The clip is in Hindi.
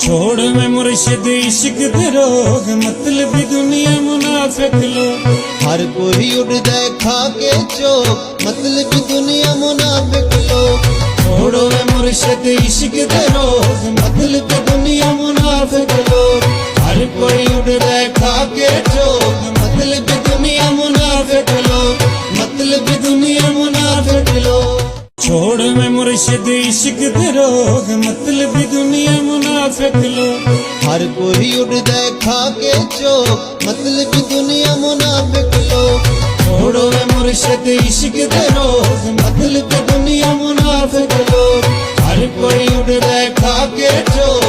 छोड़ में मुर्शिद इश्क दे रोग, मतलब दुनिया मुनाफिक लोग। हर कोई उड़दा खा के चोक, मतलब दुनिया मुनाफिक लोग। छोड़ो में मुर्शिद इश्क दे रोग, मतलब दुनिया मुनाफिक लोग। हर कोई उड़दा खा के चोक, मतलब दुनिया मुनाफिक लोग, मतलब दुनिया मुनाफिक लोग। छोड़ में मुर्शिद इश्क दे रोग, मतलब दुनिया मुनाफिक लोग। हर कोई उड़दा खा के चोक, मतलब दुनिया मुनाफिक लोग। छोड़ो में मुर्शिद इश्क दे रोग, मतलब दुनिया मुनाफिक लोग। हर कोई उड़दा खा के चोक,